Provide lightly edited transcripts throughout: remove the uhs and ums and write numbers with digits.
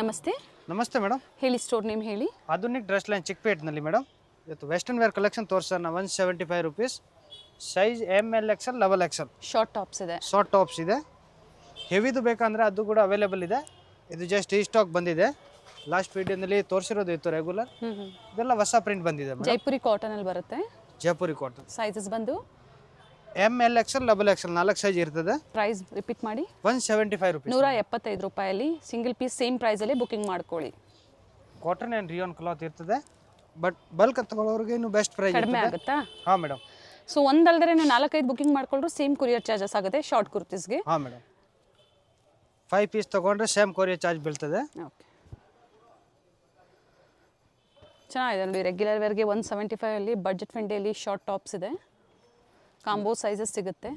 ನಮಸ್ತೆ ನಮಸ್ತೆ ಮೇಡಮ್. ಹೇಳಿ, ಸ್ಟೋರ್ ನೇಮ್ ಹೇಳಿ. ಆಧುನಿಕ್ ಡ್ರೆಸ್ ಲೈನ್ ಚಿಕ್ಕಪೇಟ್ನಲ್ಲಿ ಮೇಡಮ್. ಇವತ್ತು ವೆಸ್ಟರ್ನ್ ವೇರ್ ಕಲೆಕ್ಷನ್ ತೋರಿಸೋಣ. 175 rupees. Size ML XL, XXL. Short tops ಇದೆ, ಶಾರ್ಟ್ ಟಾಪ್ಸ್ ಇದೆ. ಹೆವಿದು ಬೇಕಂದ್ರೆ ಅದು ಕೂಡ ಅವೈಲೇಬಲ್ ಇದೆ. ಇದು ಜಸ್ಟ್ ಈ ಸ್ಟಾಕ್ ಬಂದಿದೆ. ಲಾಸ್ಟ್ ವಿಡಿಯೋನಲ್ಲಿ ತೋರಿಸಿರೋದು ಇತ್ತು ರೆಗ್ಯುಲರ್. ಇದೆಲ್ಲ ಹೊಸ ಪ್ರಿಂಟ್ ಬಂದಿದೆ ಮೇಡಮ್. ಜೈಪುರಿ ಕಾಟನ್ ಅಲ್ಲಿ ಬರುತ್ತೆ. ಜೈಪುರಿ ಕಾಟನ್. ಸೈಜಸ್ ಬಂದು ML XL, XXL 4 ಸೈಜ್ ಇರ್ತದೆ. ಪ್ರೈಸ್ ರಿಪೀಟ್ ಮಾಡಿ. 175 rupees. 175 ರೂಪಾಯಲ್ಲಿ ಸಿಂಗಲ್ ಪೀಸ್ ಸೇಮ್ ಪ್ರೈಸಲ್ಲಿ ಬುಕಿಂಗ್ ಮಾಡ್ಕೊಳ್ಳಿ. ಕಾಟನ್ ಆ್ಯಂಡ್ ರಿಯಾನ್ ಕ್ಲಾತ್ ಇರ್ತದೆ. ಬಟ್ ಬಲ್ಕ್ ತಗೊಳ್ಳೋರಿಗೆ ಇನ್ನೂ ಬೆಸ್ಟ್ ಪ್ರೈಸ್ ಕಡಿಮೆ ಆಗುತ್ತಾ? ಹಾಂ ಮೇಡಮ್. ಸೊ ಒಂದಲ್ದರೆ ನೀವು 4-5 ಬುಕಿಂಗ್ ಮಾಡ್ಕೊಂಡ್ರು ಸೇಮ್ ಕೊರಿಯರ್ ಚಾರ್ಜಸ್ ಆಗುತ್ತೆ ಶಾರ್ಟ್ ಕುರ್ತೀಸ್ಗೆ. ಹಾಂ ಮೇಡಮ್. 5 ಪೀಸ್ ತೊಗೊಂಡ್ರೆ ಸೇಮ್ ಕೊರಿಯರ್ ಚಾರ್ಜ್ ಬೀಳ್ತದೆ. ಓಕೆ, ಚೆನ್ನಾಗಿದೆ ನೋಡಿ. ರೆಗ್ಯುಲರ್ ವೇರ್ಗೆ 175 ಅಲ್ಲಿ ಬಡ್ಜೆಟ್ ಫ್ರೆಂಡ್ಲಿ ಶಾರ್ಟ್ ಟಾಪ್ಸ್ ಇದೆ. ಕಾಂಬೋ ಸೈಜಸ್ ಸಿಗುತ್ತೆ.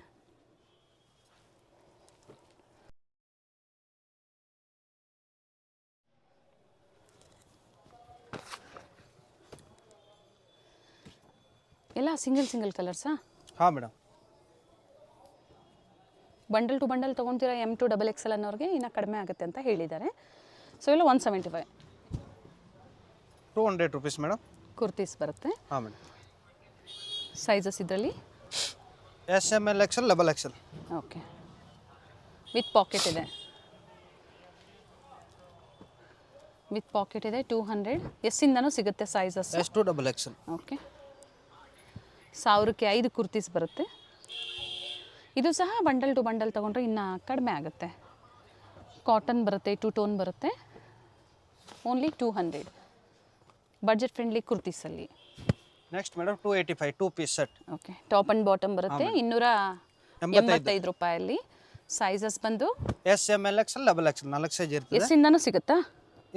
ಎಲ್ಲ ಸಿಂಗಲ್ ಕಲರ್ಸಾ? ಹಾಂ ಮೇಡಮ್. ಬಂಡಲ್ ಟು ಬಂಡಲ್ ತೊಗೊತೀರಾ M to XXL ಅನ್ನೋರಿಗೆ ಇನ್ನೂ ಕಡಿಮೆ ಆಗುತ್ತೆ ಅಂತ ಹೇಳಿದ್ದಾರೆ. ಸೊ ಎಲ್ಲ 175. 200 rupees ಮೇಡಮ್. ಕುರ್ತೀಸ್ ಬರುತ್ತೆ. ಹಾಂ ಮೇಡಮ್. ಸೈಜಸ್ ಇದರಲ್ಲಿ SML XL, XXL. Okay, with pocket ಇದೆ. 200. ಎಸ್ಸಿಂದನೂ ಸಿಗುತ್ತೆ sizes. S to XXL. Okay, 1000ಕ್ಕೆ 5 ಕುರ್ತೀಸ್ ಬರುತ್ತೆ. ಇದು ಸಹ ಬಂಡಲ್ ಟು ಬಂಡಲ್ ತೊಗೊಂಡ್ರೆ ಇನ್ನೂ ಕಡಿಮೆ ಆಗುತ್ತೆ. ಕಾಟನ್ ಬರುತ್ತೆ, 2 ಟೋನ್ ಬರುತ್ತೆ. ಓನ್ಲಿ 200. ಬಡ್ಜೆಟ್ ಫ್ರೆಂಡ್ಲಿ ಕುರ್ತೀಸಲ್ಲಿ. Next madam 285 2 piece set. Okay, top and bottom ಬರುತ್ತೆ. 285 ರೂಪಾಯಲ್ಲಿ. ಸೈಜಸ್ ಬಂದು SML XL, XXL 4 ಸೈಜ್ ಇರ್ತದೆ. ಎಸ್ಸಿಂದನೂ ಸಿಗುತ್ತಾ?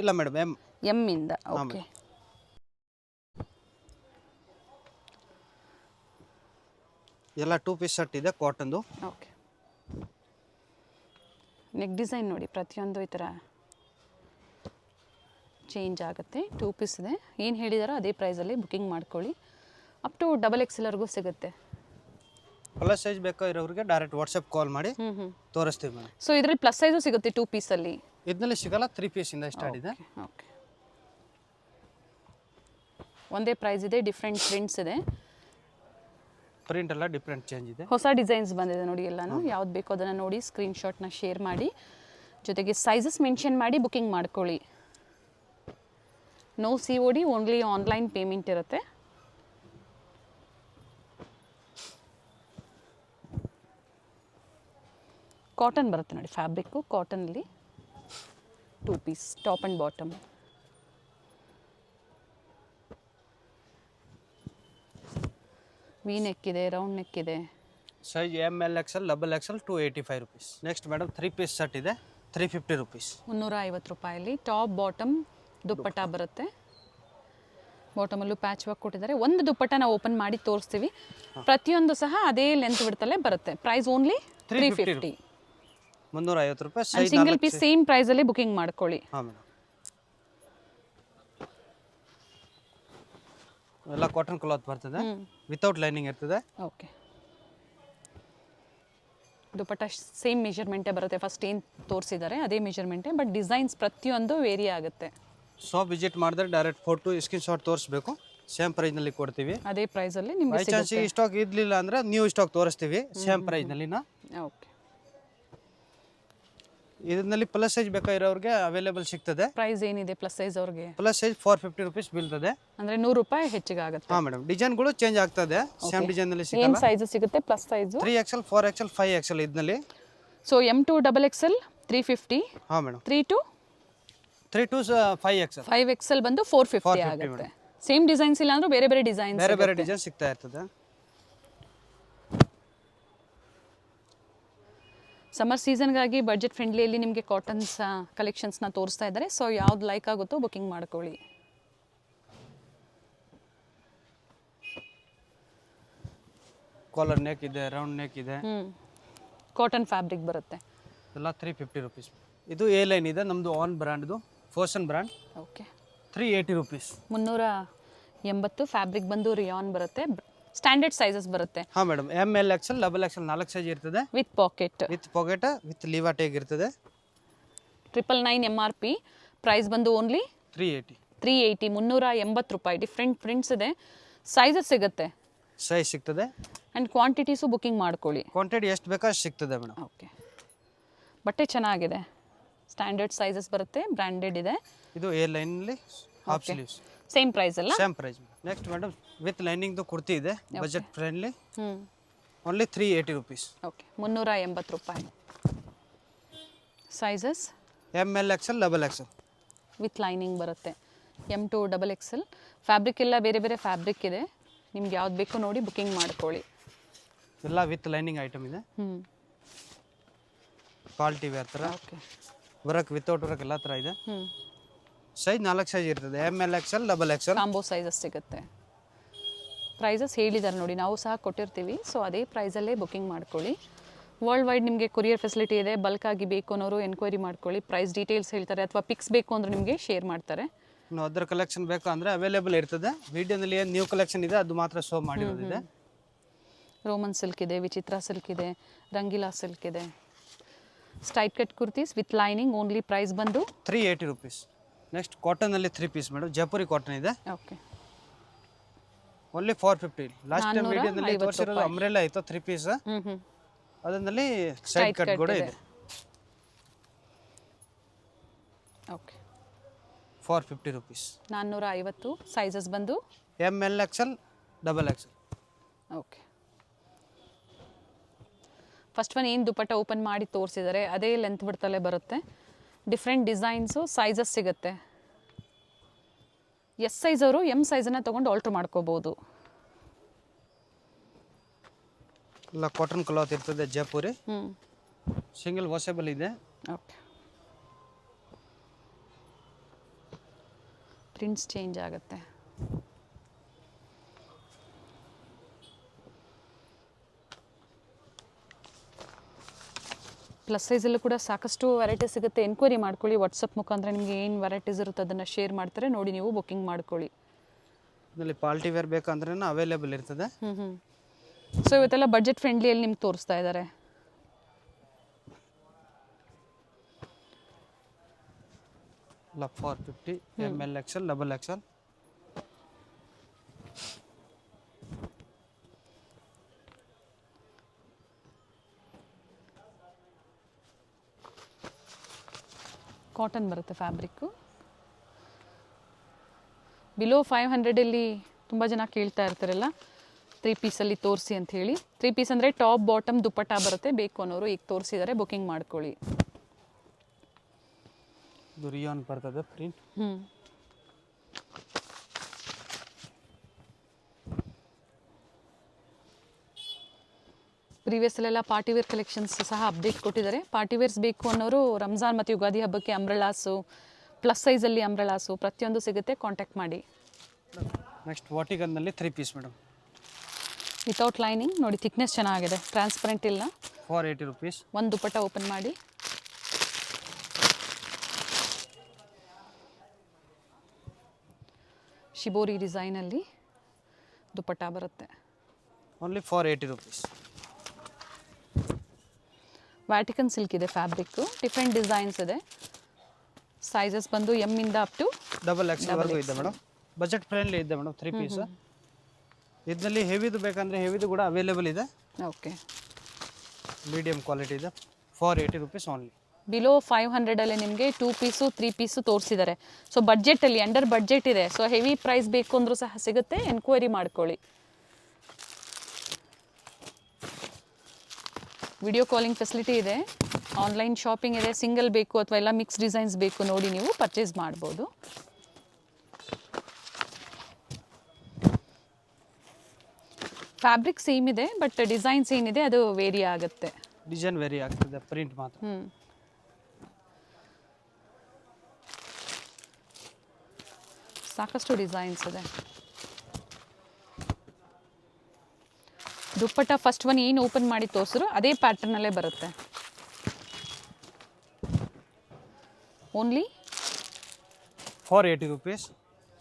ಇಲ್ಲ ಮೇಡಮ್, ಎಮ್ ಇಂದ. ಓಕೆ, ಎಲ್ಲ 2 ಪೀಸ್ ಸೆಟ್ ಇದೆ ಕಾಟನ್ದು. ಓಕೆ, ನೆಕ್ ಡಿಸೈನ್ ನೋಡಿ, ಪ್ರತಿಯೊಂದು ಈ ಥರ ಚೇಂಜ್ ಆಗುತ್ತೆ. 2 ಪೀಸ್ ಇದೆ. ಏನು ಹೇಳಿದಾರೋ ಅದೇ ಪ್ರೈಸಲ್ಲಿ ಬುಕಿಂಗ್ ಮಾಡ್ಕೊಳ್ಳಿ. ಅಪ್ ಟು XXLವರೆಗೂ ಸಿಗುತ್ತೆ. ಪ್ಲಸ್ ಸೈಜ್ ಬೇಕಾ ಇರೋರಿಗೆ ಡೈರೆಕ್ಟ್ ವಾಟ್ಸಪ್ ಕಾಲ್ ಮಾಡಿ ತೋರಿಸ್ತೀವಿ ಮೇಡಮ್. ಸೊ ಇದರಲ್ಲಿ ಪ್ಲಸ್ ಸೈಜು ಸಿಗುತ್ತೆ 2 ಪೀಸಲ್ಲಿ. ಇದರಲ್ಲಿ ಸಿಗಲ್ಲ, 3 ಪೀಸಿಂದ ಸ್ಟಾರ್ಟ್ ಇದೆ. ಓಕೆ, ಒಂದೇ ಪ್ರೈಸ್ ಇದೆ, ಡಿಫ್ರೆಂಟ್ ಪ್ರಿಂಟ್ಸ್ ಇದೆ. ಪ್ರಿಂಟ್ ಎಲ್ಲ ಡಿಫ್ರೆಂಟ್ ಚೇಂಜ್ ಇದೆ. ಹೊಸ ಡಿಸೈನ್ಸ್ ಬಂದಿದೆ ನೋಡಿ. ಎಲ್ಲನೂ ಯಾವ್ದು ಬೇಕೋ ಅದನ್ನು ನೋಡಿ ಸ್ಕ್ರೀನ್ಶಾಟ್ನ ಶೇರ್ ಮಾಡಿ, ಜೊತೆಗೆ ಸೈಜಸ್ ಮೆನ್ಷನ್ ಮಾಡಿ ಬುಕಿಂಗ್ ಮಾಡ್ಕೊಳ್ಳಿ. No COD, only online payment ಇರುತ್ತೆ. ಕಾಟನ್ ಬರುತ್ತೆ ನೋಡಿ, ಫ್ಯಾಬ್ರಿಕ್ಕು ಕಾಟನಲ್ಲಿ. 2 piece top and bottom. V neck ಇದೆ, ರೌಂಡ್ ನೆಕ್ ಇದೆ. Size ML XL, XXL 285 rupees. Next madam 3 piece set ಇದೆ, 350 rupees. 350 ರೂಪಾಯಲ್ಲಿ. ಟಾಪ್ ಬಾಟಮ್ ದುಪ್ಪಟ್ಟ ಬರುತ್ತೆ. ಬಾಟಮಲ್ಲೂ ಪ್ಯಾಚ್ ವರ್ಕ್ ಕೊಟ್ಟಿದ್ದಾರೆ. ಒಂದು ದುಪ್ಪಟ್ಟ ನಾವು ಓಪನ್ ಮಾಡಿ ತೋರಿಸ್ತೀವಿ. ಪ್ರತಿಯೊಂದು ಸಹ ಅದೇ ಲೆಂತ್ ಬಿಡ್ತಲೇ ಬರುತ್ತೆ. Price only 350. 350 ರೂಪಾಯಿ. ಸಿಂಗಲ್ ಪೀಸ್ ಸೇಮ್ ಪ್ರೈಸಲ್ಲಿ ಬುಕಿಂಗ್ ಮಾಡ್ಕೊಳ್ಳಿ. ಹಾಂ ಮೇಡಮ್. ಎಲ್ಲ ಕಾಟನ್ ಕ್ಲಾತ್ ಬರ್ತದೆ, ವಿತೌಟ್ ಲೈನಿಂಗ್ ಇರ್ತದೆ. ಓಕೆ, ದುಪ್ಪಟ್ಟ ಸೇಮ್ ಮೆಜರ್ಮೆಂಟೇ ಬರುತ್ತೆ. ಫಸ್ಟ್ ಏನು ತೋರಿಸಿದ್ದಾರೆ ಅದೇ ಮೆಜರ್ಮೆಂಟೇ, ಬಟ್ ಡಿಸೈನ್ಸ್ ಪ್ರತಿಯೊಂದು ವೇರಿ ಆಗುತ್ತೆ. ಶಾಪ್ ವಿಸಿಟ್ ಮಾಡಿದ್ರೆ ಡೈರೆಕ್ಟ್ ಫೋಟೋ ಸ್ಕ್ರೀನ್ಶಾಟ್ ತೋರಿಸ್ಬೇಕು. ಸೇಮ್ ಪ್ರೈಸ್ನಲ್ಲಿ ಕೊಡ್ತೀವಿ. ಅದೇ ಪ್ರೈಸಲ್ಲಿ ಬೈ ನಿಮಗೆ ಚಾನ್ಸ್ ಈ ಸ್ಟಾಕ್ ಇರಲಿಲ್ಲ ಅಂದರೆ ನ್ಯೂ ಸ್ಟಾಕ್ ತೋರಿಸ್ತೀವಿ ಸೇಮ್ ಪ್ರೈಸ್ನಲ್ಲಿನ. ಓಕೆ, ಇದರಲ್ಲಿ ಪ್ಲಸ್ ಸೈಜ್ ಬೇಕಾಗಿರೋರಿಗೆ ಅವೈಲೇಬಲ್ ಸಿಗ್ತದೆ. ಪ್ರೈಸ್ ಏನಿದೆ ಪ್ಲಸ್ ಸೈಜ್ ಅವ್ರಿಗೆ? ಪ್ಲಸ್ ಸೈಜ್ 450 rupees ಬೀಳ್ತದೆ. ಅಂದರೆ 100 ರೂಪಾಯಿ ಹೆಚ್ಚಿಗೆ ಆಗುತ್ತೆ. ಹಾಂ ಮೇಡಮ್. ಡಿಸೈನ್ಗಳು ಚೇಂಜ್ ಆಗ್ತದೆ. ಸೇಮ್ ಡಿಸೈನಲ್ಲಿ ಸಿಗಲ್ಲ. ಏನು ಸೈಜ್ ಸಿಗುತ್ತೆ plus size? 3XL, 4XL, 5XL ಇದರಲ್ಲಿ. So M to XXL 350. ಹಾಂ ಮೇಡಮ್. 3 to 5XL. 5XL ಬಂದು 450 ಆಗುತ್ತೆ. ಸೇಮ್ ಡಿಸೈನ್ಸ್ ಇಲ್ಲ ಅಂದ್ರೆ ಬೇರೆ ಬೇರೆ ಡಿಸೈನ್ಸ್, ಬೇರೆ ಡಿಸೈನ್ ಸಿಗ್ತಾ ಇರ್ತದೆ. ಸಮ್ಮರ್ ಸೀಸನ್ಗಾಗಿ ಬಡ್ಜೆಟ್ ಫ್ರೆಂಡ್ಲಿಯಲ್ಲಿ ನಿಮಗೆ ಕಾಟನ್ಸ್ ಕಲೆಕ್ಷನ್ಸ್ನ ತೋರಿಸ್ತಾ ಇದ್ದಾರೆ. ಸೊ ಯಾವ್ದು ಲೈಕ್ ಆಗುತ್ತೋ ಬುಕಿಂಗ್ ಮಾಡ್ಕೊಳ್ಳಿ. ಕಾಲರ್ ನೆಕ್ ಇದೆ, ರೌಂಡ್ ನೆಕ್ ಇದೆ. ಕಾಟನ್ ಫ್ಯಾಬ್ರಿಕ್ ಬರುತ್ತೆ. ಎಲ್ಲ 350 rupees. ಇದು A ಲೈನ್ ಇದೆ, ನಮ್ಮದು ಆನ್ ಬ್ರ್ಯಾಂಡ್ದು, ಫೋರ್ಸನ್ ಬ್ರ್ಯಾಂಡ್. Okay, 380 rupees. 380. ಫ್ಯಾಬ್ರಿಕ್ ಬಂದು ರಿಯಾನ್ ಬರುತ್ತೆ. ಸ್ಟ್ಯಾಂಡರ್ಡ್ ಸೈಜಸ್ ಬರುತ್ತೆ. ಹಾಂ madam. ML XL, XXL 4 size ಇರ್ತದೆ. With pocket with Liva tag ಇರ್ತದೆ. 999 MRP. ಪ್ರೈಸ್ ಬಂದು ಓನ್ಲಿ 380. 380, 380 ರೂಪಾಯಿ. ಡಿಫ್ರೆಂಟ್ ಪ್ರಿಂಟ್ಸ್ ಇದೆ, ಸೈಜಸ್ ಸಿಗುತ್ತೆ ಸೈಜ್ ಸಿಗ್ತದೆ ಆ್ಯಂಡ್ ಕ್ವಾಂಟಿಟೀಸು ಬುಕ್ಕಿಂಗ್ ಮಾಡ್ಕೊಳ್ಳಿ. ಕ್ವಾಂಟಿಟಿ ಎಷ್ಟು ಬೇಕಾದ್ರೆ ಸಿಗ್ತದೆ ಮೇಡಮ್. ಓಕೆ, ಬಟ್ಟೆ ಚೆನ್ನಾಗಿದೆ, ಸ್ಟ್ಯಾಂಡರ್ಡ್ ಸೈಜಸ್ ಬರುತ್ತೆ, ಬ್ರ್ಯಾಂಡೆಡ್ ಇದೆ. ಇದು ಏರ್ ಲೈನಲ್ಲಿ ಹಾಫ್ ಸ್ಲೀವ್ಸ್, ಸೇಮ್ ಪ್ರೈಸ್ ಅಲ್ಲ? Same price. Next madam with ಲೈನಿಂಗ್ದು ಕುರ್ತಿ ಇದೆ, ಬಜೆಟ್ ಫ್ರೆಂಡ್ಲಿ, ಹ್ಞೂ, ಓನ್ಲಿ 380 rupees. ಓಕೆ, 380 ರೂಪಾಯಿ. Sizes ML XL double XL with lining ಬರುತ್ತೆ, M2 XXL. ಫ್ಯಾಬ್ರಿಕ್ ಎಲ್ಲ ಬೇರೆ ಬೇರೆ ಫ್ಯಾಬ್ರಿಕ್ ಇದೆ, ನಿಮ್ಗೆ ಯಾವ್ದು ಬೇಕೋ ನೋಡಿ ಬುಕ್ಕಿಂಗ್ ಮಾಡ್ಕೊಳ್ಳಿ. ಎಲ್ಲ ವಿತ್ ಲೈನಿಂಗ್ ಐಟಮ್ ಇದೆ. ಪಾರ್ಟಿ ವೇರ್ ಥರ, ಓಕೆ, ವರ್ಕ್ ವಿತೌಟ್ ವರ್ಕ್ ಎಲ್ಲ ಥರ ಇದೆ. ಸೈಜ್ 4 ಸೈಜ್ ಇರ್ತದೆ, ML XL double XL. Combo sizes ಸಿಗುತ್ತೆ. ಪ್ರೈಸಸ್ ಹೇಳಿದ್ದಾರೆ ನೋಡಿ, ನಾವು ಸಹ ಕೊಟ್ಟಿರ್ತೀವಿ, ಸೊ ಅದೇ ಪ್ರೈಸಲ್ಲೇ ಬುಕ್ಕಿಂಗ್ ಮಾಡ್ಕೊಳ್ಳಿ. ವರ್ಲ್ಡ್ ವೈಡ್ ನಿಮಗೆ ಕೊರಿಯರ್ ಫೆಸಿಲಿಟಿ ಇದೆ. ಬಲ್ಕಾಗಿ ಬೇಕು ಅನ್ನೋರು ಎನ್ಕ್ವೈರಿ ಮಾಡ್ಕೊಳ್ಳಿ, ಪ್ರೈಸ್ ಡೀಟೇಲ್ಸ್ ಹೇಳ್ತಾರೆ, ಅಥವಾ ಪಿಕ್ಸ್ ಬೇಕು ಅಂದ್ರೆ ನಿಮಗೆ ಶೇರ್ ಮಾಡ್ತಾರೆ. ಇನ್ನು ಅದರ್ ಕಲೆಕ್ಷನ್ ಬೇಕು ಅಂದರೆ ಅವೈಲೇಬಲ್ ಇರ್ತದೆ. ವಿಡಿಯೋದಲ್ಲಿ ಏನು ನ್ಯೂ ಕಲೆಕ್ಷನ್ ಇದೆ ಅದು ಮಾತ್ರ ಶೋ ಮಾಡಿರೋದಿದೆ. ರೋಮನ್ ಸಿಲ್ಕ್ ಇದೆ, ವಿಚಿತ್ರ ಸಿಲ್ಕ್ ಇದೆ, ರಂಗೀಲಾ ಸಿಲ್ಕ್ ಇದೆ. Straight cut kurtis with lining, only price ಬಂದು 380 rupees. ನೆಕ್ಸ್ಟ್ ಕಾಟನಲ್ಲಿ 3 ಪೀಸ್ ಮೇಡಮ್, ಜೈಪುರಿ ಕಾಟನ್ ಇದೆ, ಓಕೆ, ಓನ್ಲಿ 450. ಲಾಸ್ಟ್ ಟೈಮ್ ವಿಡಿಯೋದಲ್ಲಿ 450 ತೋರಿಸಿರೋದು ಅಂಬ್ರೆಲಾ ಇತ್ತು 3 ಪೀಸ್, ಅದರಲ್ಲಿ ಸೈಡ್ ಕಟ್ ಕೂಡ ಇದೆ. Okay, 450 rupees. 450. ಸೈಜಸ್ ಬಂದು ML XL double XL. Okay, first one ಏನು ದುಪಟ್ಟ ಓಪನ್ ಮಾಡಿ ತೋರಿಸಿದ್ದಾರೆ ಅದೇ ಲೆಂತ್ ಬಿಡ್ತಲೇ ಬರುತ್ತೆ. ಡಿಫ್ರೆಂಟ್ ಡಿಸೈನ್ಸು, ಸೈಜಸ್ ಸಿಗುತ್ತೆ. ಎಸ್ ಸೈಜ್ ಅವರು ಎಮ್ ಸೈಜನ್ನು ತೊಗೊಂಡು ಆಲ್ಟ್ರ್ ಮಾಡ್ಕೋಬೋದು. ಎಲ್ಲ ಕಾಟನ್ ಕ್ಲಾತ್ ಇರ್ತದೆ, ಜೈಪುರಿ, ಸಿಂಗಲ್ ವಾಷೇಬಲ್ ಇದೆ. ಓಕೆ, ಪ್ರಿಂಟ್ಸ್ ಚೇಂಜ್ ಆಗುತ್ತೆ. ಪ್ಲಸ್ ಸೈಜಲ್ಲೂ ಕೂಡ ಸಾಕಷ್ಟು ವೆರೈಟೀಸ್ ಸಿಗುತ್ತೆ. ಎನ್ಕ್ವೈರಿ ಮಾಡ್ಕೊಳ್ಳಿ, ವಾಟ್ಸಪ್ ಮುಖಾಂತರ ನಿಮಗೆ ಏನು ವೆರೈಟೀಸ್ ಇರುತ್ತೆ ಅದನ್ನು ಶೇರ್ ಮಾಡ್ತಾರೆ, ನೋಡಿ ನೀವು ಬುಕ್ಕಿಂಗ್ ಮಾಡ್ಕೊಳ್ಳಿ. ಇದರಲ್ಲಿ ಪಾರ್ಟಿ ವೇರ್ ಬೇಕಂದ್ರೆ ಅವೈಲೇಬಲ್ ಇರ್ತದೆ. ಸೊ ಇವತ್ತೆಲ್ಲ ಬಡ್ಜೆಟ್ ಫ್ರೆಂಡ್ಲಿಯಲ್ಲಿ ನಿಮ್ಗೆ ತೋರಿಸ್ತಾ ಇದ್ದಾರೆ. ಎಲ್ಲ 450, ML XL double XL. Cotton ಬರುತ್ತೆ ಫ್ಯಾಬ್ರಿಕ್ಕು. ಬಿಲೋ 500 ತುಂಬ ಜನ ಕೇಳ್ತಾ ಇರ್ತಾರಲ್ಲ 3 ಪೀಸಲ್ಲಿ ತೋರಿಸಿ ಅಂತ ಹೇಳಿ. 3 ಪೀಸ್ ಅಂದರೆ ಟಾಪ್ ಬಾಟಮ್ ದುಪ್ಪಟ್ಟ ಬರುತ್ತೆ. ಬೇಕು ಅನ್ನೋರು ಈಗ ತೋರಿಸಿದ್ದಾರೆ, ಬುಕ್ಕಿಂಗ್ ಮಾಡ್ಕೊಳ್ಳಿ. ಇದು ರಿಯಾನ್ ಬರ್ತದೆ ಪ್ರಿಂಟ್. ಪ್ರೀವಿಯಸ್ಸಲ್ಲೆಲ್ಲ ಪಾರ್ಟಿವೇರ್ ಕಲೆಕ್ಷನ್ಸ್ ಸಹ ಅಪ್ಡೇಟ್ ಕೊಟ್ಟಿದ್ದಾರೆ. ಪಾರ್ಟಿವೇರ್ಸ್ ಬೇಕು ಅನ್ನೋರು ರಂಜಾನ್ ಮತ್ತು ಯುಗಾದಿ ಹಬ್ಬಕ್ಕೆ ಅಂಬ್ರೆಲಾಸು, ಪ್ಲಸ್ ಸೈಜಲ್ಲಿ ಅಂಬ್ರೆಲಾಸು ಪ್ರತಿಯೊಂದು ಸಿಗುತ್ತೆ, ಕಾಂಟ್ಯಾಕ್ಟ್ ಮಾಡಿ. ನೆಕ್ಸ್ಟ್ ವಾಟಿಗನ್ನಲ್ಲಿ 3 ಪೀಸ್ ಮೇಡಮ್, ವಿತೌಟ್ ಲೈನಿಂಗ್. ನೋಡಿ ಥಿಕ್ನೆಸ್ ಚೆನ್ನಾಗಿದೆ, ಟ್ರಾನ್ಸ್ಪರೆಂಟ್ ಇಲ್ಲ. 480 rupees. ಒಂದು ದುಪ್ಪಟ್ಟ ಓಪನ್ ಮಾಡಿ. ಶಿಬೋರಿ ಡಿಸೈನಲ್ಲಿ ದುಪ್ಪಟ್ಟ ಬರುತ್ತೆ, ಓನ್ಲಿ 480 rupees. ವ್ಯಾಟಿಕನ್ ಸಿಲ್ಕ್ ಇದೆ ಫ್ಯಾಬ್ರಿಕ್ಕು, ಡಿಫ್ರೆಂಟ್ ಡಿಸೈನ್ಸ್ ಇದೆ. ಸೈಜಸ್ ಬಂದು ಎಮ್ ಇಂದ ಅಪ್ ಟು ಡಬಲ್ XL ವರೆಗೂ ಇದೆ ಮೇಡಮ್. ಬಜೆಟ್ ಫ್ರೆಂಡ್ಲಿ ಇದೆ ಮೇಡಮ್, 3 ಪೀಸ್. ಇದರಲ್ಲಿ ಹೆವಿದು ಬೇಕಂದ್ರೆ ಹೆವಿದು ಕೂಡ ಅವೈಲೇಬಲ್ ಇದೆ. ಓಕೆ, ಮೀಡಿಯಂ ಕ್ವಾಲಿಟಿ ಇದೆ, 480 rupees ಓನ್ಲಿ. ಬಿಲೋ 500 ನಿಮಗೆ 2 ಪೀಸು 3 ಪೀಸು ತೋರಿಸಿದ್ದಾರೆ. ಸೊ ಬಡ್ಜೆಟಲ್ಲಿ ಅಂಡರ್ ಬಡ್ಜೆಟ್ ಇದೆ. ಸೊ ಹೆವಿ ಪ್ರೈಸ್ ಬೇಕು ಅಂದರೂ ಸಹ ಸಿಗುತ್ತೆ, ಎನ್ಕ್ವೈರಿ ಮಾಡ್ಕೊಳ್ಳಿ. ವಿಡಿಯೋ ಕಾಲಿಂಗ್ ಫೆಸಿಲಿಟಿ ಇದೆ, ಆನ್ಲೈನ್ ಶಾಪಿಂಗ್ ಇದೆ. ಸಿಂಗಲ್ ಬೇಕು ಅಥವಾ ಎಲ್ಲ ಮಿಕ್ಸ್ ಡಿಸೈನ್ಸ್ ಬೇಕು ನೋಡಿ ನೀವು ಪರ್ಚೇಸ್ ಮಾಡ್ಬೋದು. ಫ್ಯಾಬ್ರಿಕ್ ಸೇಮ್ ಇದೆ, ಬಟ್ ಡಿಸೈನ್ಸ್ ಏನಿದೆ ಅದು ವೇರಿ ಆಗುತ್ತೆ. ಡಿಸೈನ್ ವೇರಿ ಆಗ್ತದೆ, ಪ್ರಿಂಟ್ ಮಾತ್ರ. ಸಾಕಷ್ಟು ಡಿಸೈನ್ಸ್ ಇದೆ. ದುಪ್ಪಟ್ಟ ಫಸ್ಟ್ ಒನ್ ಏನು ಓಪನ್ ಮಾಡಿ ತೋರಿಸಿದ್ರು ಅದೇ ಪ್ಯಾಟರ್ನಲ್ಲೇ ಬರುತ್ತೆ. Only 480 rupees.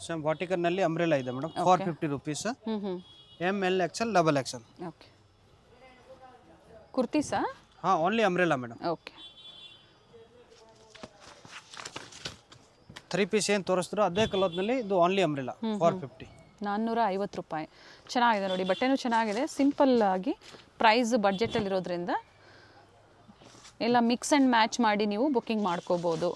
ಸೇಮ್ ವಾಟಿಕನ್ನಲ್ಲಿ ಅಂಬ್ರೆಲಾ ಇದೆ madam, 450 rupees. ML XL double XL. Okay, ಕುರ್ತೀಸಾ? ಹಾಂ, only umbrella madam. Okay, 3 piece ಏನು ತೋರಿಸಿದ್ರು ಅದೇ ಕಲರ್ನಲ್ಲಿ ಇದು ಓನ್ಲಿ ಅಂಬ್ರೆಲಾ 450. 450 ರೂಪಾಯಿ. ಚೆನ್ನಾಗಿದೆ ನೋಡಿ, ಬಟ್ಟೆನೂ ಚೆನ್ನಾಗಿದೆ. ಸಿಂಪಲ್ ಆಗಿ ಪ್ರೈಸ್ ಬಡ್ಜೆಟಲ್ಲಿರೋದ್ರಿಂದ ಎಲ್ಲ ಮಿಕ್ಸ್ ಆ್ಯಂಡ್ ಮ್ಯಾಚ್ ಮಾಡಿ ನೀವು ಬುಕ್ಕಿಂಗ್ ಮಾಡ್ಕೋಬೋದು.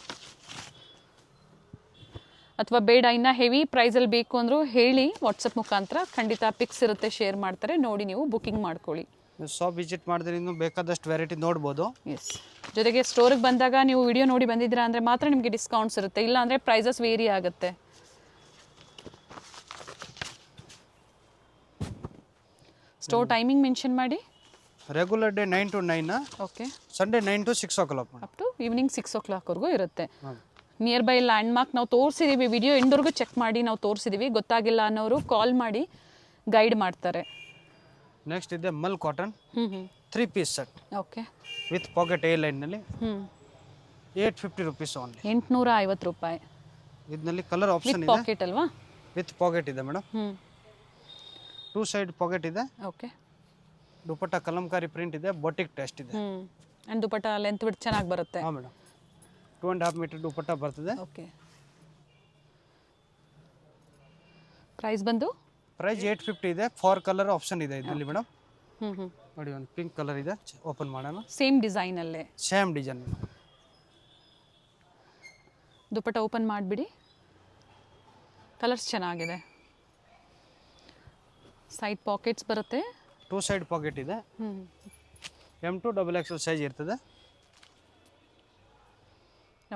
ಅಥವಾ ಬೇಡ ಇನ್ನು ಹೆವಿ ಪ್ರೈಸಲ್ಲಿ ಬೇಕು ಅಂದರೂ ಹೇಳಿ, ವಾಟ್ಸಪ್ ಮುಖಾಂತರ ಖಂಡಿತ ಪಿಕ್ಸ್ ಇರುತ್ತೆ, ಶೇರ್ ಮಾಡ್ತಾರೆ, ನೋಡಿ ನೀವು ಬುಕ್ಕಿಂಗ್ ಮಾಡ್ಕೊಳ್ಳಿ. ಶಾಪ್ ವಿಸಿಟ್ ಮಾಡಿದ್ರೆ ಇನ್ನೂ ಬೇಕಾದಷ್ಟು ವೆರೈಟಿ ನೋಡ್ಬೋದು. ಎಸ್, ಜೊತೆಗೆ ಸ್ಟೋರಿಗೆ ಬಂದಾಗ ನೀವು ವಿಡಿಯೋ ನೋಡಿ ಬಂದಿದ್ದೀರಾ ಅಂದರೆ ಮಾತ್ರ ನಿಮಗೆ ಡಿಸ್ಕೌಂಟ್ಸ್ ಇರುತ್ತೆ, ಇಲ್ಲ ಅಂದರೆ ಪ್ರೈಸಸ್ ವೇರಿ ಆಗುತ್ತೆ. ಸ್ಟೋರ್ ಟೈಮಿಂಗ್ ಮೆನ್ಷನ್ ಮಾಡಿ. Regular day 9 to 9, okay. Sunday 9 to 6 o'clock up to evening 6 o'clockವರೆಗೂ ಇರುತ್ತೆ. ನಿಯರ್ ಬೈ ಲ್ಯಾಂಡ್ ಮಾರ್ಕ್ ನಾವು ತೋರಿಸಿದ್ದೀವಿ, ವಿಡಿಯೋ ಎಂಡ್ವರೆಗೂ ಚೆಕ್ ಮಾಡಿ ನಾವು ತೋರಿಸಿದ್ದೀವಿ. ಗೊತ್ತಾಗಿಲ್ಲ ಅನ್ನೋರು ಕಾಲ್ ಮಾಡಿ ಗೈಡ್ ಮಾಡ್ತಾರೆ. ನೆಕ್ಸ್ಟ್ ಇದೆ mul cotton 3 piece set. Okay. With pocket A ಲೈನ್ನಲ್ಲಿ 850 rupees ಓನ್ಲಿ. 850 ರೂಪಾಯಿ. ಇದರಲ್ಲಿ ಕಲರ್ ಆಪ್ಷನ್ ಇದೆ. ಪಾಕೆಟ್ ಅಲ್ವಾ? ವಿತ್ ಪಾಕೆಟ್ ಇದೆ ಮೇಡಮ್. 2 ಸೈಡ್ ಪಾಕೆಟ್ ಇದೆ. ಓಕೆ. ದುಪಟ್ಟ ಕಲಂಕಾರಿ ಪ್ರಿಂಟ್ ಇದೆ, ಬೊಟಿಕ್ ಟೆಸ್ಟ್ ಇದೆ. ಆ್ಯಂಡ್ ದುಪಟ್ಟ ಲೆಂತ್ ಬಿಟ್ಟು ಚೆನ್ನಾಗಿ ಬರುತ್ತೆ. ಹಾಂ ಮೇಡಮ್, 2.5 ಮೀಟರ್ ದುಪಟ್ಟ ಬರ್ತದೆ. ಓಕೆ. ಪ್ರೈಸ್ ಬಂದು ಪ್ರೈಸ್ 850 ಇದೆ. 4 ಕಲರ್ ಆಪ್ಷನ್ ಇದೆ ಇದರಲ್ಲಿ ಮೇಡಮ್. ನೋಡಿ, ಒಂದು ಪಿಂಕ್ ಕಲರ್ ಇದೆ, ಓಪನ್ ಮಾಡೋಣ. ಸೇಮ್ ಡಿಸೈನಲ್ಲೇ, ಸೇಮ್ ಡಿಸೈನ್. ದುಪಟ್ಟ ಓಪನ್ ಮಾಡಿಬಿಡಿ. ಕಲರ್ಸ್ ಚೆನ್ನಾಗಿದೆ. ಸೈಡ್ ಪಾಕೆಟ್ಸ್ ಬರುತ್ತೆ. 2 ಸೈಡ್ ಪಾಕೆಟ್ ಇದೆ. M to XXL ಸೈಜ್ ಇರ್ತದೆ.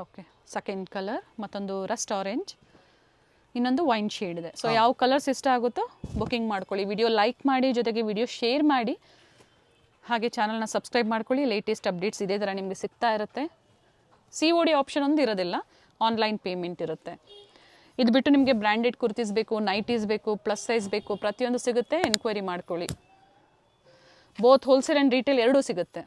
ಓಕೆ. ಸೆಕೆಂಡ್ ಕಲರ್, ಮತ್ತೊಂದು ರಸ್ಟ್ ಆರೆಂಜ್, ಇನ್ನೊಂದು ವೈನ್ ಶೇಡ್ ಇದೆ. ಸೊ ಯಾವ ಕಲರ್ಸ್ ಇಷ್ಟ ಆಗುತ್ತೋ ಬುಕ್ಕಿಂಗ್ ಮಾಡ್ಕೊಳ್ಳಿ. ವಿಡಿಯೋ ಲೈಕ್ ಮಾಡಿ, ಜೊತೆಗೆ ವಿಡಿಯೋ ಶೇರ್ ಮಾಡಿ, ಹಾಗೆ ಚಾನಲ್ನ ಸಬ್ಸ್ಕ್ರೈಬ್ ಮಾಡ್ಕೊಳ್ಳಿ. ಲೇಟೆಸ್ಟ್ ಅಪ್ಡೇಟ್ಸ್ ಇದೇ ಥರ ನಿಮಗೆ ಸಿಗ್ತಾ ಇರುತ್ತೆ. COD ಆಪ್ಷನ್ ಒಂದು ಇರೋದಿಲ್ಲ, ಆನ್ಲೈನ್ ಪೇಮೆಂಟ್ ಇರುತ್ತೆ. ಇದು ಬಿಟ್ಟು ನಿಮಗೆ ಬ್ರ್ಯಾಂಡೆಡ್ ಕುರ್ತೀಸ್ ಬೇಕು, ನೈಟೀಸ್ ಬೇಕು, ಪ್ಲಸ್ ಸೈಜ್ ಬೇಕು, ಪ್ರತಿಯೊಂದು ಸಿಗುತ್ತೆ. ಎನ್ಕ್ವೈರಿ ಮಾಡ್ಕೊಳ್ಳಿ. ಬೋತ್ ಹೋಲ್ಸೇಲ್ ಆ್ಯಂಡ್ ರೀಟೇಲ್ ಎರಡೂ ಸಿಗುತ್ತೆ.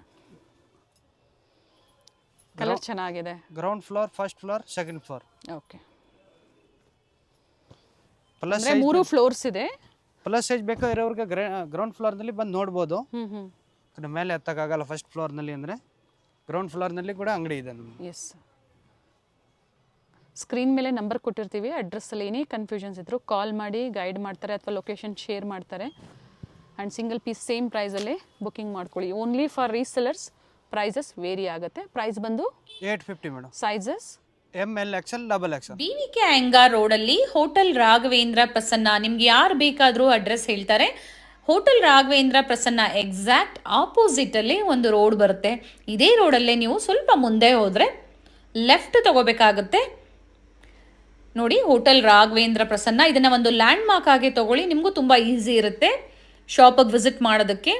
ಕಲರ್ ಚೆನ್ನಾಗಿದೆ. Ground floor, first floor, second floor. Okay. Plus ಅಂದರೆ 3 ಫ್ಲೋರ್ಸ್ ಇದೆ. ಪ್ಲಸ್ ಸೈಜ್ ಬೇಕಾ ಇರೋರಿಗೆ ಗ್ರೌಂಡ್ ಫ್ಲೋರ್ನಲ್ಲಿ ಬಂದು ನೋಡ್ಬೋದು. ಮೇಲೆ ಹತ್ತಕ್ಕಾಗಲ್ಲ ಫಸ್ಟ್ ಫ್ಲೋರ್ನಲ್ಲಿ ಅಂದರೆ ಗ್ರೌಂಡ್ ಫ್ಲೋರ್ನಲ್ಲಿ ಕೂಡ ಅಂಗಡಿ ಇದೆ ನಮಗೆ. ಎಸ್, ಸ್ಕ್ರೀನ್ ಮೇಲೆ ನಂಬರ್ ಕೊಟ್ಟಿರ್ತೀವಿ. ಅಡ್ರೆಸ್ಸಲ್ಲಿ ಏನೇ ಕನ್ಫ್ಯೂಷನ್ಸ್ ಇದ್ದರೂ ಕಾಲ್ ಮಾಡಿ ಗೈಡ್ ಮಾಡ್ತಾರೆ, ಅಥವಾ ಲೊಕೇಶನ್ ಶೇರ್ ಮಾಡ್ತಾರೆ. ಆ್ಯಂಡ್ ಸಿಂಗಲ್ ಪೀಸ್ ಸೇಮ್ ಪ್ರೈಸಲ್ಲೇ ಬುಕ್ಕಿಂಗ್ ಮಾಡ್ಕೊಳ್ಳಿ. Only for resellers prices vary ಆಗುತ್ತೆ. ಪ್ರೈಸ್ ಬಂದು 850 madam. Sizes ML XL XXL. BVK Iyengar ರೋಡಲ್ಲಿ ಹೋಟೆಲ್ ರಾಘವೇಂದ್ರ ಪ್ರಸನ್ನ. ನಿಮ್ಗೆ ಯಾರು ಬೇಕಾದರೂ ಅಡ್ರೆಸ್ ಹೇಳ್ತಾರೆ. Hotel Raghavendra Prasanna exact opposite ಅಲ್ಲಿ ಒಂದು ರೋಡ್ ಬರುತ್ತೆ. ಇದೇ ರೋಡಲ್ಲೇ ನೀವು ಸ್ವಲ್ಪ ಮುಂದೆ ಹೋದ್ರೆ ಲೆಫ್ಟ್ ತಗೋಬೇಕಾಗುತ್ತೆ. ನೋಡಿ, ಹೋಟೆಲ್ ರಾಘವೇಂದ್ರ ಪ್ರಸನ್ನ. ಇದನ್ನ ಒಂದು ಲ್ಯಾಂಡ್ ಮಾರ್ಕ್ ಆಗಿ ತಗೊಳ್ಳಿ, ನಿಮಗೂ ತುಂಬಾ ಈಸಿ ಇರುತ್ತೆ ಶಾಪಿಗೆ ವಿಸಿಟ್ ಮಾಡೋದಕ್ಕೆ.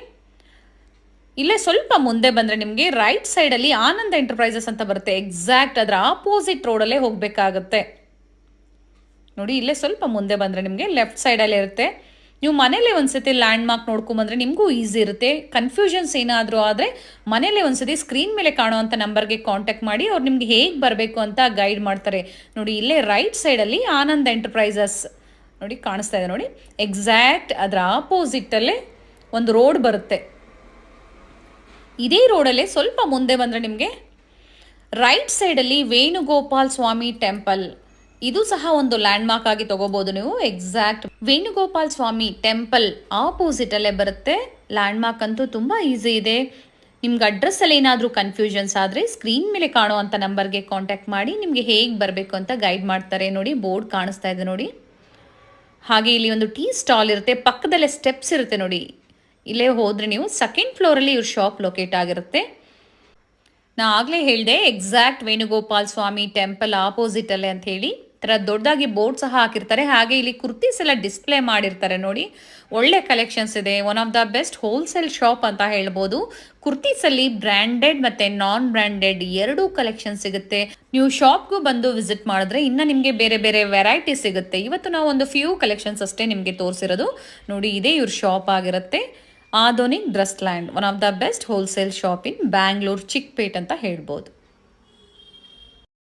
ಇಲ್ಲೇ ಸ್ವಲ್ಪ ಮುಂದೆ ಬಂದರೆ ನಿಮಗೆ ರೈಟ್ ಸೈಡಲ್ಲಿ ಆನಂದ್ ಎಂಟರ್ಪ್ರೈಸಸ್ ಅಂತ ಬರುತ್ತೆ. ಎಕ್ಸಾಕ್ಟ್ ಅದರ ಆಪೋಸಿಟ್ ರೋಡಲ್ಲೇ ಹೋಗಬೇಕಾಗುತ್ತೆ. ನೋಡಿ, ಇಲ್ಲೇ ಸ್ವಲ್ಪ ಮುಂದೆ ಬಂದರೆ ನಿಮಗೆ ಲೆಫ್ಟ್ ಸೈಡಲ್ಲೇ ಇರುತ್ತೆ. ನೀವು ಮನೇಲಿ ಒಂದ್ಸತಿ ಲ್ಯಾಂಡ್ ಮಾರ್ಕ್ ನೋಡ್ಕೊಂಬಂದ್ರೆ ನಿಮಗೂ ಈಸಿ ಇರುತ್ತೆ. ಕನ್ಫ್ಯೂಷನ್ಸ್ ಏನಾದರೂ ಆದರೆ ಮನೇಲಿ ಒಂದ್ಸತಿ ಸ್ಕ್ರೀನ್ ಮೇಲೆ ಕಾಣುವಂಥ ನಂಬರ್ಗೆ ಕಾಂಟ್ಯಾಕ್ಟ್ ಮಾಡಿ, ಅವ್ರು ನಿಮ್ಗೆ ಹೇಗೆ ಬರಬೇಕು ಅಂತ ಗೈಡ್ ಮಾಡ್ತಾರೆ. ನೋಡಿ, ಇಲ್ಲೇ ರೈಟ್ ಸೈಡಲ್ಲಿ ಆನಂದ್ ಎಂಟರ್ಪ್ರೈಸಸ್ ನೋಡಿ ಕಾಣಿಸ್ತಾ ಇದೆ. ನೋಡಿ, ಎಕ್ಸಾಕ್ಟ್ ಅದರ ಆಪೋಸಿಟಲ್ಲೇ ಒಂದು ರೋಡ್ ಬರುತ್ತೆ. ಇದೇ ರೋಡಲ್ಲೇ ಸ್ವಲ್ಪ ಮುಂದೆ ಬಂದರೆ ನಿಮಗೆ ರೈಟ್ ಸೈಡಲ್ಲಿ ವೇಣುಗೋಪಾಲ್ ಸ್ವಾಮಿ ಟೆಂಪಲ್, ಇದು ಸಹ ಒಂದು ಲ್ಯಾಂಡ್ ಮಾರ್ಕ್ ಆಗಿ ತಗೋಬಹುದು ನೀವು. ಎಕ್ಸಾಕ್ಟ್ ವೇಣುಗೋಪಾಲ್ ಸ್ವಾಮಿ ಟೆಂಪಲ್ ಆಪೋಸಿಟ್ ಅಲ್ಲೇ ಬರುತ್ತೆ. ಲ್ಯಾಂಡ್ ಮಾರ್ಕ್ ಅಂತೂ ತುಂಬಾ ಈಸಿ ಇದೆ. ನಿಮ್ಗೆ ಅಡ್ರೆಸ್ ಅಲ್ಲಿ ಏನಾದರೂ ಕನ್ಫ್ಯೂಷನ್ಸ್ ಆದರೆ ಸ್ಕ್ರೀನ್ ಮೇಲೆ ಕಾಣುವಂಥ ನಂಬರ್ಗೆ ಕಾಂಟ್ಯಾಕ್ಟ್ ಮಾಡಿ ನಿಮಗೆ ಹೇಗೆ ಬರಬೇಕು ಅಂತ ಗೈಡ್ ಮಾಡ್ತಾರೆ. ನೋಡಿ, ಬೋರ್ಡ್ ಕಾಣಿಸ್ತಾ ಇದೆ ನೋಡಿ. ಹಾಗೆ ಇಲ್ಲಿ ಒಂದು ಟೀ ಸ್ಟಾಲ್ ಇರುತ್ತೆ, ಪಕ್ಕದಲ್ಲೇ ಸ್ಟೆಪ್ಸ್ ಇರುತ್ತೆ ನೋಡಿ. ಇಲ್ಲೇ ಹೋದರೆ ನೀವು ಸೆಕೆಂಡ್ ಫ್ಲೋರಲ್ಲಿ ಇವ್ರ ಶಾಪ್ ಲೊಕೇಟ್ ಆಗಿರುತ್ತೆ. ನಾ ಆಗಲೇ ಹೇಳಿದೆ ಎಕ್ಸಾಕ್ಟ್ ವೇಣುಗೋಪಾಲ್ ಸ್ವಾಮಿ ಟೆಂಪಲ್ ಆಪೋಸಿಟ್ ಅಲ್ಲೇ ಅಂತ ಹೇಳಿ. ಥರ ದೊಡ್ಡದಾಗಿ ಬೋರ್ಡ್ ಸಹ ಹಾಕಿರ್ತಾರೆ. ಹಾಗೆ ಇಲ್ಲಿ ಕುರ್ತೀಸ್ ಎಲ್ಲ ಡಿಸ್ಪ್ಲೇ ಮಾಡಿರ್ತಾರೆ ನೋಡಿ. ಒಳ್ಳೆ ಕಲೆಕ್ಷನ್ಸ್ ಇದೆ. One of the best wholesale shop ಅಂತ ಹೇಳ್ಬೋದು. ಕುರ್ತೀಸಲ್ಲಿ ಬ್ರ್ಯಾಂಡೆಡ್ ಮತ್ತು ನಾನ್ ಬ್ರ್ಯಾಂಡೆಡ್ ಎರಡೂ ಕಲೆಕ್ಷನ್ ಸಿಗುತ್ತೆ. ನೀವು ಶಾಪ್ಗೂ ಬಂದು ವಿಸಿಟ್ ಮಾಡಿದ್ರೆ ಇನ್ನು ನಿಮಗೆ ಬೇರೆ ಬೇರೆ ವೆರೈಟಿ ಸಿಗುತ್ತೆ. ಇವತ್ತು ನಾವು ಒಂದು ಫ್ಯೂ ಕಲೆಕ್ಷನ್ಸ್ ಅಷ್ಟೇ ನಿಮಗೆ ತೋರಿಸಿರೋದು. ನೋಡಿ, ಇದೇ ಇವ್ರ ಶಾಪ್ ಆಗಿರುತ್ತೆ. Adhunik dress land, one of the best wholesale shop in Bangalore Chickpet ಅಂತ ಹೇಳ್ಬೋದು.